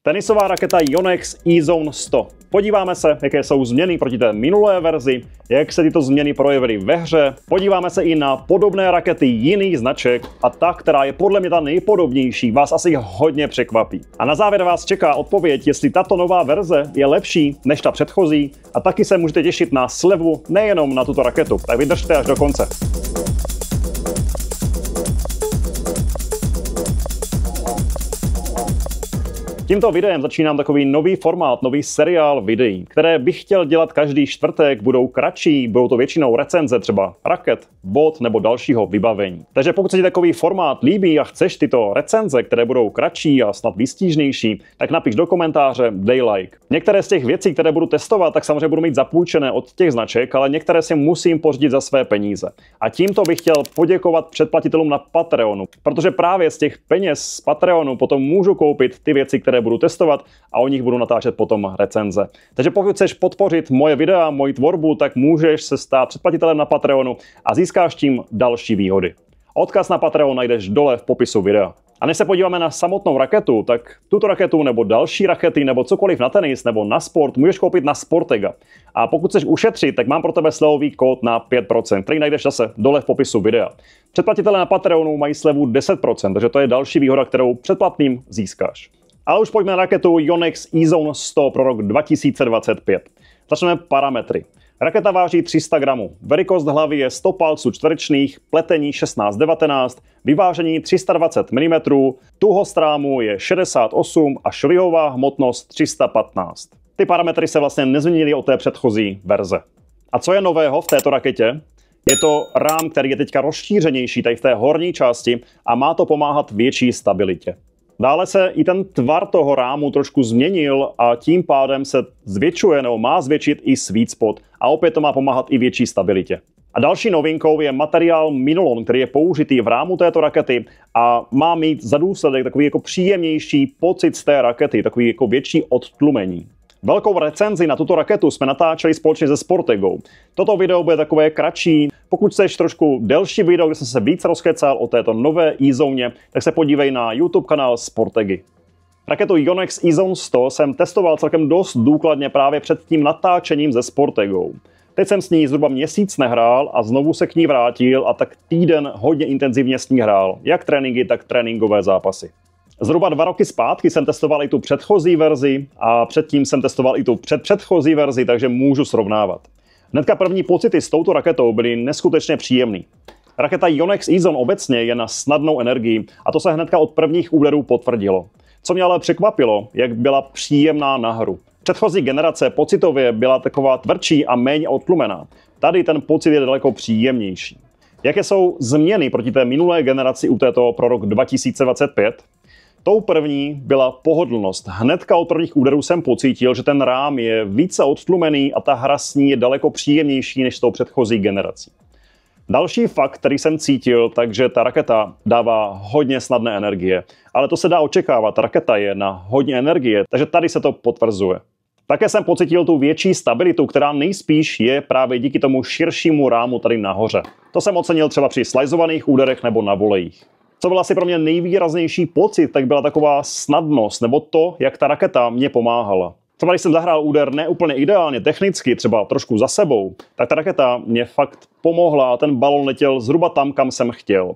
Tenisová raketa Yonex E-Zone 100. Podíváme se, jaké jsou změny proti té minulé verzi, jak se tyto změny projevily ve hře. Podíváme se i na podobné rakety jiných značek a ta, která je podle mě ta nejpodobnější, vás asi hodně překvapí. A na závěr vás čeká odpověď, jestli tato nová verze je lepší než ta předchozí, a taky se můžete těšit na slevu nejenom na tuto raketu. Tak vydržte až do konce. Tímto videem začínám takový nový formát, nový seriál videí, které bych chtěl dělat každý čtvrtek, budou kratší, budou to většinou recenze třeba raket, bod nebo dalšího vybavení. Takže pokud se ti takový formát líbí a chceš tyto recenze, které budou kratší a snad výstižnější, tak napiš do komentáře, dej like. Některé z těch věcí, které budu testovat, tak samozřejmě budu mít zapůjčené od těch značek, ale některé si musím pořídit za své peníze. A tímto bych chtěl poděkovat předplatitelům na Patreonu, protože právě z těch peněz z Patreonu potom můžu koupit ty věci, které budu testovat, a o nich budu natáčet potom recenze. Takže pokud chceš podpořit moje videa, moji tvorbu, tak můžeš se stát předplatitelem na Patreonu a získáš tím další výhody. Odkaz na Patreon najdeš dole v popisu videa. A než se podíváme na samotnou raketu, tak tuto raketu nebo další rakety nebo cokoliv na tenis nebo na sport můžeš koupit na Sportega. A pokud chceš ušetřit, tak mám pro tebe slevový kód na 5%, který najdeš zase dole v popisu videa. Předplatitelé na Patreonu mají slevu 10%, takže to je další výhoda, kterou předplatným získáš. Ale už pojďme na raketu Yonex E-Zone 100 pro rok 2025. Začneme parametry. Raketa váží 300 gramů, velikost hlavy je 100 palců čtverečných, pletení 16x19, vyvážení 320 mm, tuhost rámu je 68 a švihové hmotnost 315. Ty parametry se vlastně nezměnily od té předchozí verze. A co je nového v této raketě? Je to rám, který je teďka rozšířenější tady v té horní části a má to pomáhat větší stabilitě. Dále se i ten tvar toho rámu trošku změnil a tím pádem se zvětšuje nebo má zvětšit i sweet spot a opět to má pomáhat i větší stabilitě. A další novinkou je materiál Minolon, který je použitý v rámu této rakety a má mít za důsledek takový jako příjemnější pocit z té rakety, takový jako větší odtlumení. Velkou recenzi na tuto raketu jsme natáčeli společně se Sportegou. Toto video bude takové kratší. Pokud chceš trošku delší video, kde jsem se víc rozkecal o této nové E-Zone, tak se podívej na YouTube kanál Sportegy. Raketu Yonex E-Zone 100 jsem testoval celkem dost důkladně právě před tím natáčením se Sportegou. Teď jsem s ní zhruba měsíc nehrál a znovu se k ní vrátil a tak týden hodně intenzivně s ní hrál. Jak tréninky, tak tréninkové zápasy. Zhruba 2 roky zpátky jsem testoval i tu předchozí verzi a předtím jsem testoval i tu předchozí verzi, takže můžu srovnávat. Hnedka první pocity s touto raketou byly neskutečně příjemný. Raketa Yonex E-Zone obecně je na snadnou energii a to se hnedka od prvních úderů potvrdilo. Co mě ale překvapilo, jak byla příjemná na hru. Předchozí generace pocitově byla taková tvrdší a méně odtlumená. Tady ten pocit je daleko příjemnější. Jaké jsou změny proti té minulé generaci u této pro rok 2025? Tou první byla pohodlnost. Hnedka od prvních úderů jsem pocítil, že ten rám je více odtlumený a ta hra s ní je daleko příjemnější než s tou předchozí generací. Další fakt, který jsem cítil, takže ta raketa dává hodně snadné energie. Ale to se dá očekávat, ta raketa je na hodně energie, takže tady se to potvrzuje. Také jsem pocítil tu větší stabilitu, která nejspíš je právě díky tomu širšímu rámu tady nahoře. To jsem ocenil třeba při slajzovaných úderech nebo na volejích. Co byl asi pro mě nejvýraznější pocit, tak byla taková snadnost, nebo to, jak ta raketa mě pomáhala. Třeba když jsem zahrál úder ne úplně ideálně technicky, třeba trošku za sebou, tak ta raketa mě fakt pomohla a ten balon letěl zhruba tam, kam jsem chtěl.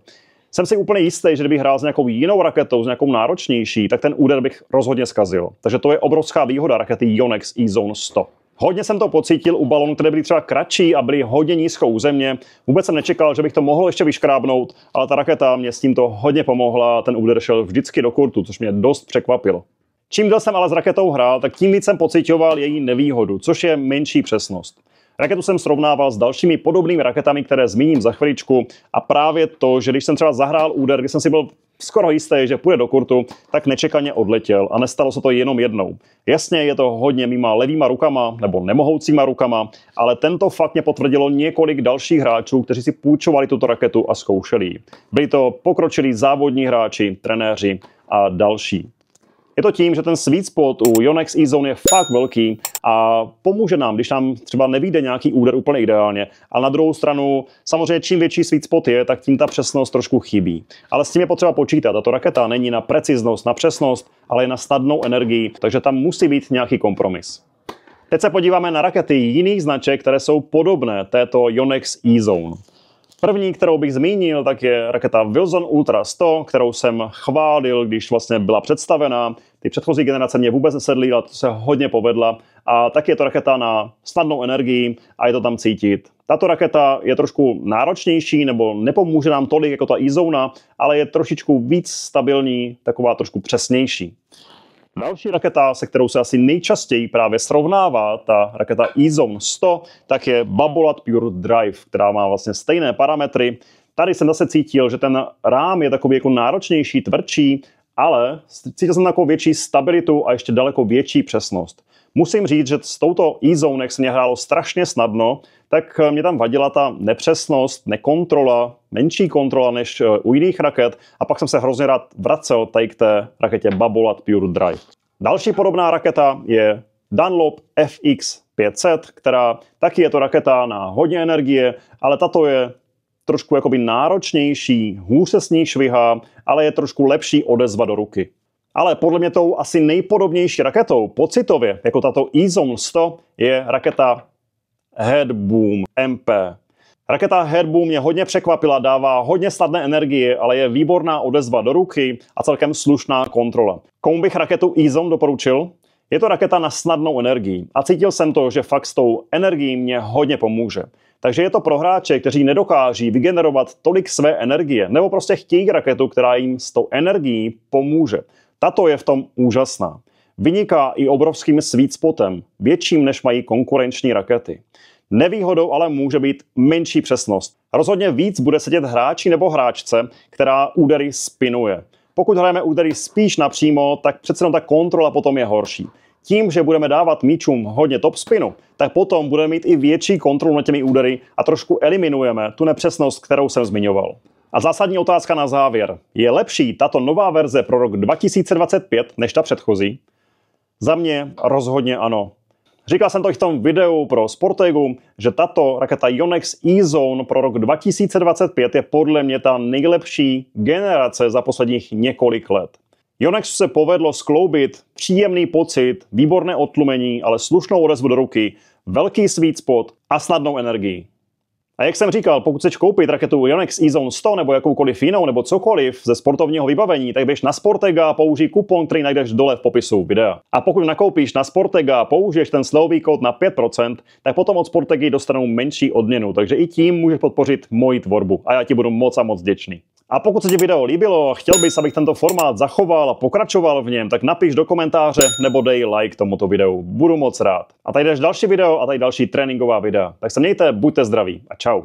Jsem si úplně jistý, že kdybych hrál s nějakou jinou raketou, s nějakou náročnější, tak ten úder bych rozhodně zkazil. Takže to je obrovská výhoda rakety Yonex E-Zone 100. Hodně jsem to pocítil u balonů, které byly třeba kratší a byly hodně nízko u země. Vůbec jsem nečekal, že bych to mohl ještě vyškrábnout, ale ta raketa mě s tímto hodně pomohla a ten úder šel vždycky do kurtu, což mě dost překvapilo. Čím déle jsem ale s raketou hrál, tak tím víc jsem pociťoval její nevýhodu, což je menší přesnost. Raketu jsem srovnával s dalšími podobnými raketami, které zmíním za chviličku, a právě to, že když jsem třeba zahrál úder, kdy jsem si byl skoro jistý, že půjde do kurtu, tak nečekaně odletěl a nestalo se to jenom jednou. Jasně, je to hodně mýma levýma rukama nebo nemohoucíma rukama, ale tento fakt mě potvrdilo několik dalších hráčů, kteří si půjčovali tuto raketu a zkoušeli ji. Byli to pokročilí závodní hráči, trenéři a další. Je to tím, že ten sweet spot u Yonex E-Zone je fakt velký a pomůže nám, když nám třeba nevyjde nějaký úder úplně ideálně. A na druhou stranu, samozřejmě čím větší sweet spot je, tak tím ta přesnost trošku chybí. Ale s tím je potřeba počítat. Tato raketa není na preciznost, na přesnost, ale je na snadnou energii, takže tam musí být nějaký kompromis. Teď se podíváme na rakety jiných značek, které jsou podobné této Yonex E-Zone. První, kterou bych zmínil, tak je raketa Wilson Ultra 100, kterou jsem chválil, když vlastně byla představena. Ty předchozí generace mě vůbec nesedly, ale to se hodně povedla. A taky je to raketa na snadnou energii a je to tam cítit. Tato raketa je trošku náročnější, nebo nepomůže nám tolik jako ta E-Zona, ale je trošičku víc stabilní, taková trošku přesnější. Další raketa, se kterou se asi nejčastěji právě srovnává ta raketa E-Zone 100, tak je Babolat Pure Drive, která má vlastně stejné parametry. Tady jsem zase cítil, že ten rám je takový jako náročnější, tvrdší, ale cítil jsem takovou větší stabilitu a ještě daleko větší přesnost. Musím říct, že s touto E-Zone, jak se mě hrálo strašně snadno, tak mě tam vadila ta nepřesnost, nekontrola, menší kontrola než u jiných raket a pak jsem se hrozně rád vracel tady k té raketě Babolat Pure Drive. Další podobná raketa je Dunlop FX500, která taky je to raketa na hodně energie, ale tato je trošku jakoby náročnější, hůř se s ní švihá, ale je trošku lepší odezva do ruky. Ale podle mě tou asi nejpodobnější raketou pocitově, jako tato E-Zone 100, je raketa Headboom MP. Raketa Headboom mě hodně překvapila, dává hodně snadné energie, ale je výborná odezva do ruky a celkem slušná kontrola. Komu bych raketu E-Zone doporučil? Je to raketa na snadnou energii a cítil jsem to, že fakt s tou energií mě hodně pomůže. Takže je to pro hráče, kteří nedokáží vygenerovat tolik své energie, nebo prostě chtějí raketu, která jim s tou energií pomůže. Tato je v tom úžasná. Vyniká i obrovským sweet spotem, větším než mají konkurenční rakety. Nevýhodou ale může být menší přesnost. Rozhodně víc bude sedět hráči nebo hráčce, která údery spinuje. Pokud hrajeme údery spíš napřímo, tak přece jenom ta kontrola potom je horší. Tím, že budeme dávat míčům hodně top spinu, tak potom budeme mít i větší kontrolu nad těmi údery a trošku eliminujeme tu nepřesnost, kterou jsem zmiňoval. A zásadní otázka na závěr. Je lepší tato nová verze pro rok 2025 než ta předchozí? Za mě rozhodně ano. Říkal jsem to i v tom videu pro Sportegu, že tato raketa Yonex E-Zone pro rok 2025 je podle mě ta nejlepší generace za posledních několik let. Yonexu se povedlo skloubit příjemný pocit, výborné odtlumení, ale slušnou odezvu do ruky, velký sweet spot a snadnou energii. A jak jsem říkal, pokud chceš koupit raketu Yonex E-Zone 100 nebo jakoukoliv jinou nebo cokoliv ze sportovního vybavení, tak běž na Sportega a použij kupon, který najdeš dole v popisu videa. A pokud nakoupíš na Sportega a použiješ ten slevový kód na 5%, tak potom od Sportegy dostanou menší odměnu, takže i tím můžeš podpořit moji tvorbu a já ti budu moc a moc vděčný. A pokud se ti video líbilo a chtěl bys, abych tento formát zachoval a pokračoval v něm, tak napiš do komentáře nebo dej like tomuto videu. Budu moc rád. A tady jdeš další video a tady další tréninková videa. Tak se mějte, buďte zdraví a čau.